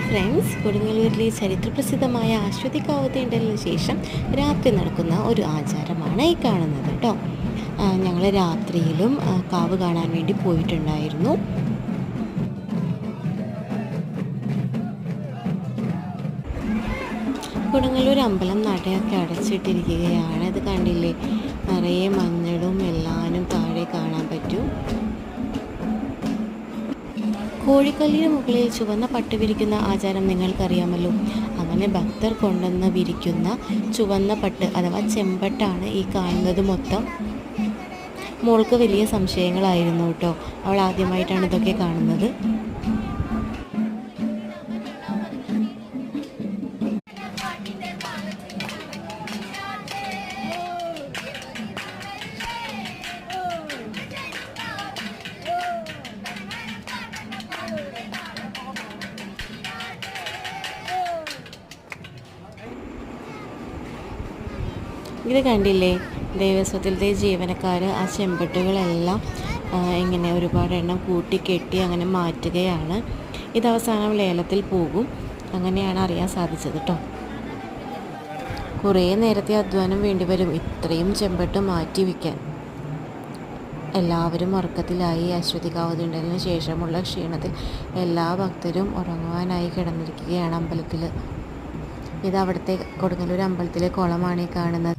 Friends, കൊടുങ്ങല്ലൂരിലെ ചരിത്രപ്രസിദ്ധമായ അശ്വതികാവ് തീണ്ടലിന് ശേഷം രാത്രി നടക്കുന്ന ഒരു ആചാരമാണ് ഈ കാണുന്നത് കേട്ടോ. ഞങ്ങൾ രാത്രിയിലും കാവ് കാണാൻ വേണ്ടി പോയിട്ടുണ്ടായിരുന്നു. കൊടുങ്ങല്ലൂർ അമ്പലം നടയൊക്കെ അടച്ചിട്ടിരിക്കുകയാണ്. ഇത് കണ്ടില്ലേ, നിറയെ മഞ്ഞളും എല്ലാനും താഴെ കാണാൻ പറ്റും. കോഴിക്കല്ലിന് മുകളിൽ ചുവന്ന പട്ട് വിരിക്കുന്ന ആചാരം നിങ്ങൾക്കറിയാമല്ലോ. അങ്ങനെ ഭക്തർ കൊണ്ടുവന്ന് വിരിക്കുന്ന ചുവന്ന പട്ട് അഥവാ ചെമ്പട്ടാണ് ഈ കാണുന്നത് മൊത്തം. മോൾക്ക് വലിയ സംശയങ്ങളായിരുന്നു കേട്ടോ. അവൾ ആദ്യമായിട്ടാണ് ഇതൊക്കെ കാണുന്നത്. ഇത് കണ്ടില്ലേ, ദേവസ്വത്തിലത്തെ ജീവനക്കാർ ആ ചെമ്പട്ടുകളെല്ലാം ഇങ്ങനെ ഒരുപാട് എണ്ണം കൂട്ടിക്കെട്ടി അങ്ങനെ മാറ്റുകയാണ്. ഇത് അവസാനം ലേലത്തിൽ പോകും. അങ്ങനെയാണ് അറിയാൻ സാധിച്ചത് കേട്ടോ. കുറേ നേരത്തെ അധ്വാനം വേണ്ടിവരും ഇത്രയും ചെമ്പട്ട് മാറ്റി വയ്ക്കാൻ. എല്ലാവരും ഉറക്കത്തിലായി. അശ്വതികാവ് തീണ്ടലിന് ശേഷമുള്ള ക്ഷീണത്തിൽ എല്ലാ ഭക്തരും ഉറങ്ങുവാനായി കിടന്നിരിക്കുകയാണ് അമ്പലത്തിൽ. ഇത് അവിടുത്തെ കൊടുങ്ങല്ലൂർ അമ്പലത്തിലെ കുളമാണ് ഈ കാണുന്നത്.